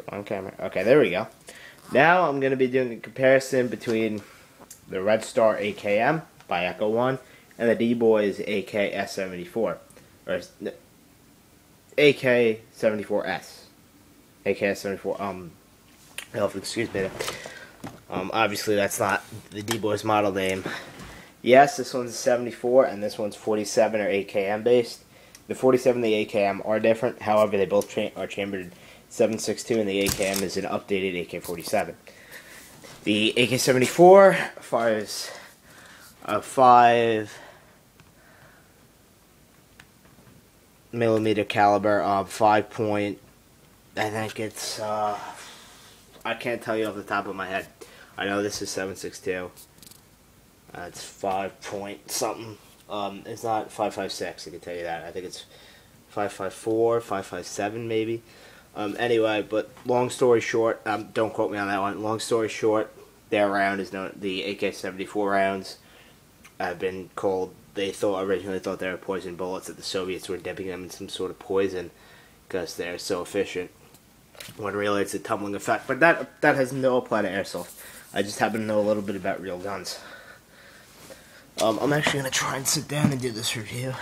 On camera. Okay, there we go. Now I'm going to be doing a comparison between the Red Star AKM by Echo One and the Dboys AK-S74 or AK-74S. AK-74. Excuse me. Obviously that's not the Dboys model name. Yes, this one's a 74 and this one's 47 or AKM based. The 47 and the AKM are different. However, they both are chambered 7.62 and the AKM is an updated AK-47. The AK-74 fires a 5mm caliber, 5 point. I think it's I can't tell you off the top of my head. I know this is 7.62. It's 5 point something. It's not 5.56. I can tell you that. I think it's 5.54, 5.57 maybe. Anyway, but long story short, don't quote me on that one. Long story short, their round is known. The AK-74 rounds have been called. They originally thought they were poison bullets, that the Soviets were dipping them in some sort of poison because they're so efficient. When really it's a tumbling effect, but that has no apply to airsoft. I just happen to know a little bit about real guns. I'm actually gonna try and sit down and do this review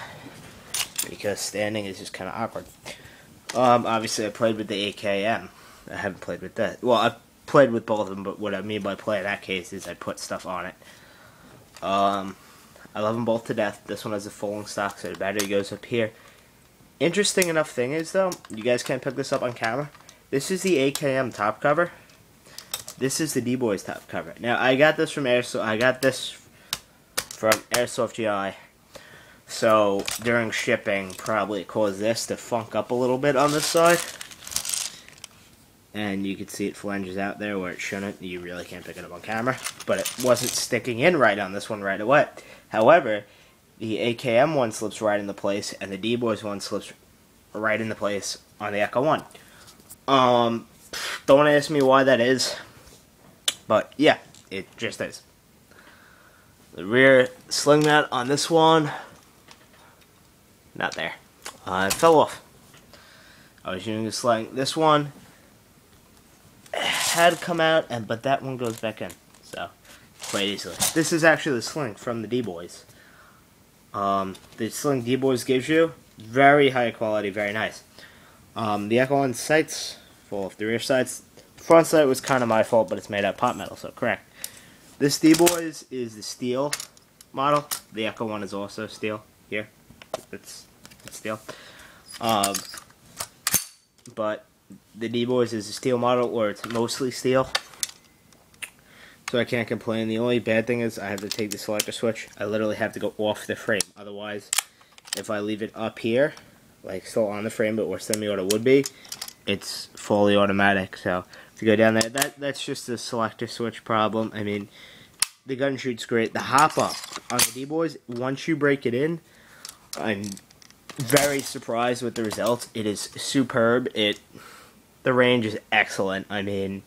because standing is just kind of awkward. Obviously I played with the AKM. I haven't played with that. Well, I've played with both of them, but what I mean by play in that case is I put stuff on it. I love them both to death. This one has a falling stock, so the battery goes up here. Interesting enough thing is, though, you guys can't pick this up on camera. This is the AKM top cover. This is the Dboys top cover. Now, I got this from Airsoft GI. So, during shipping, probably it caused this to funk up a little bit on this side. And you can see it flanges out there where it shouldn't. You really can't pick it up on camera. But it wasn't sticking in right on this one right away. However, the AKM one slips right into place, and the Dboys one slips right into place on the Echo One. Don't ask me why that is. But, yeah, it just is. The rear sling mount on this one, not there. It fell off. I was using a sling. This one had come out, but that one goes back in. So, quite easily. This is actually the sling from the Dboys. The sling Dboys gives you, very high quality, very nice. The Echo One sights fall off the rear sights. Front sight was kind of my fault, but it's made out of pot metal, so correct. This Dboys is the steel model. The Echo One is also steel. Here, it's steel. But the Dboys is a steel model, or it's mostly steel. So I can't complain. The only bad thing is I have to take the selector switch. I literally have to go off the frame. Otherwise, if I leave it up here, like still on the frame, but where semi-auto would be, it's fully automatic. So to go down there, that's just a selector switch problem. I mean, the gun shoots great. The hop up on the Dboys, once you break it in, I'm very surprised with the results. It is superb. The range is excellent. I mean,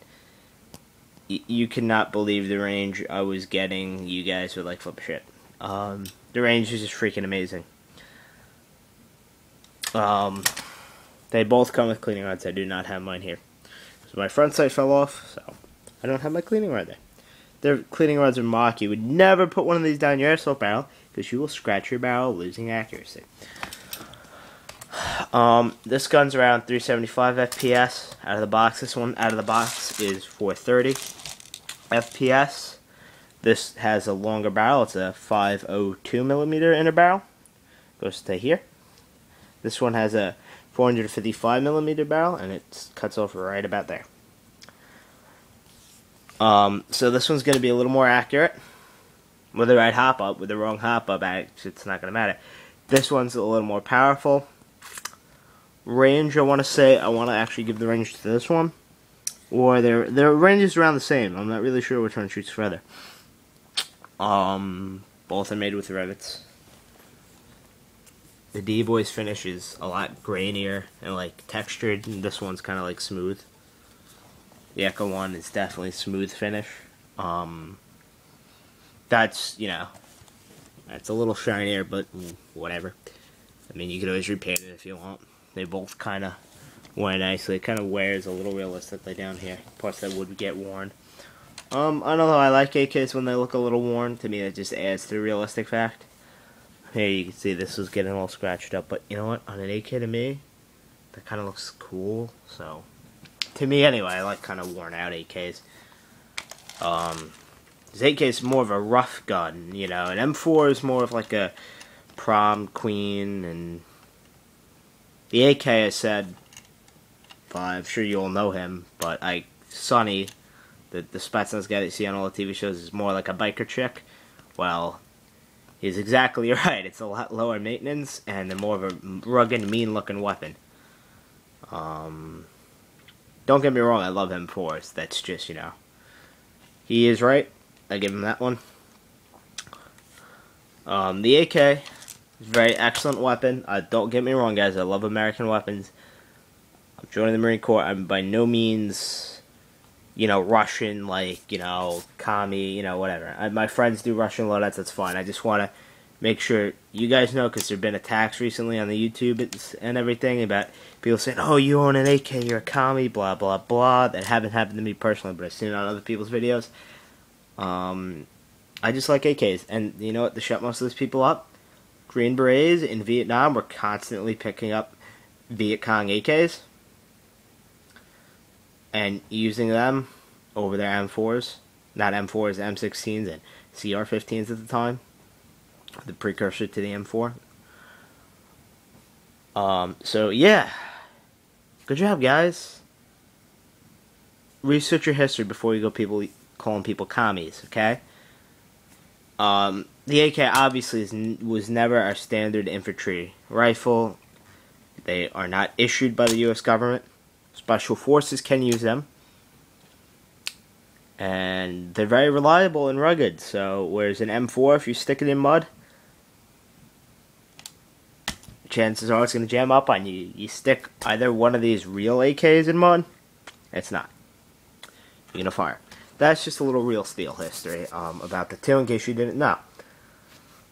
you cannot believe the range I was getting. You guys would like flip shit. The range is just freaking amazing. They both come with cleaning rods. I do not have mine here. So my front sight fell off, so I don't have my cleaning rod there. Their cleaning rods are mock. You would never put one of these down your airsoft barrel because you will scratch your barrel, losing accuracy. This gun's around 375 FPS out of the box. This one out of the box is 430 FPS. This has a longer barrel. It's a 502mm inner barrel. Goes to here. This one has a 455mm barrel, and it cuts off right about there. So this one's going to be a little more accurate. With the right hop up, with the wrong hop up, it's not going to matter. This one's a little more powerful. Range, I want to actually give the range to this one. Or their range is around the same. I'm not really sure which one shoots further. Both are made with rivets. The Dboys finish is a lot grainier and like textured, and this one's kind of like smooth. The Echo One is definitely smooth finish. That's, that's a little shinier, but whatever. I mean, you could always repaint it if you want. They both kind of wear nicely. It kind of wears a little realistically down here. Parts that would get worn. I don't know. I like AKs when they look a little worn. To me, that just adds to the realistic fact. Here you can see this was getting all scratched up, but you know what? On an AK, to me, that kind of looks cool. So, to me anyway, I like kind of worn out AKs. This AK is more of a rough gun, you know. An M4 is more of like a prom queen, and the AK I said, I'm sure you all know him, but Sonny, the Spetsnaz guy that you see on all the TV shows, is more like a biker chick. Well, he's exactly right. It's a lot lower maintenance and more of a rugged, mean-looking weapon. Don't get me wrong, I love M4s. That's just, you know, he is right. I give him that one. The AK is a very excellent weapon. Don't get me wrong, guys. I love American weapons. I'm joining the Marine Corps. I'm by no means, you know, Russian, like, you know, commie, you know, whatever. My friends do Russian loadouts. That's fine. I just want to make sure you guys know, because there have been attacks recently on the YouTube and everything about people saying, oh, you own an AK, you're a commie, blah, blah, blah. That haven't happened to me personally, but I've seen it on other people's videos. I just like AKs, and you know what, to shut most of those people up, Green Berets in Vietnam were constantly picking up Viet Cong AKs and using them over their M4s, not M4s, M16s and CR15s at the time, the precursor to the M4. So yeah, good job, guys. Research your history before you go calling people commies, okay? The AK obviously was never our standard infantry rifle. They are not issued by the U.S. government. Special forces can use them. And they're very reliable and rugged. So, whereas an M4, if you stick it in mud, chances are it's going to jam up on you. You stick either one of these real AKs in mud, it's not. You're going to fire. That's just a little real steel history about the two, in case you didn't know.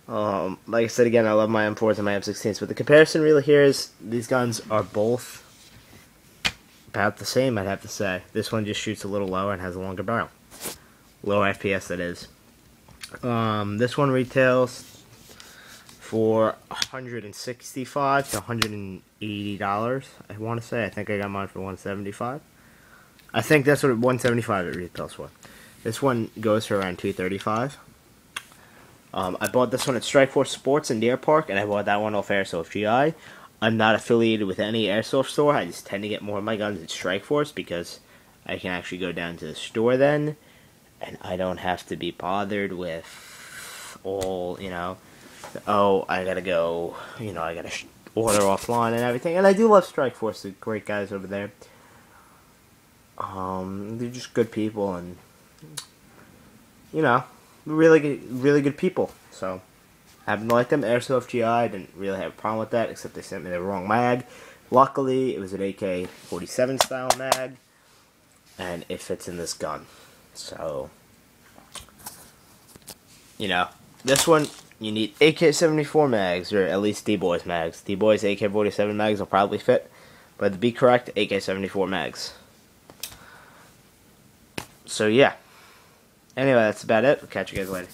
Like I said again, I love my M4s and my M16s, but the comparison really here is these guns are both about the same, I'd have to say. This one just shoots a little lower and has a longer barrel. Lower FPS, that is. This one retails for $165 to $180, I want to say. I think I got mine for $175. I think that's what $175 it retails for. This one goes for around $235. I bought this one at Strikeforce Sports in Deer Park, and I bought that one off Airsoft GI. I'm not affiliated with any airsoft store. I just tend to get more of my guns at Strikeforce because I can actually go down to the store then, and I don't have to be bothered with all, you know, oh, I gotta go, you know, I gotta order offline and everything. And I do love Strikeforce. They're great guys over there. They're just good people, and you know, really good people. So I happen to like them. Airsoft GI, I didn't really have a problem with that, except they sent me the wrong mag. Luckily, it was an AK-47 style mag, and it fits in this gun. So, you know, this one, you need AK-74 mags, or at least Dboys mags. Dboys AK-47 mags will probably fit, but to be correct, AK-74 mags. So yeah. Anyway, that's about it. We'll catch you guys later.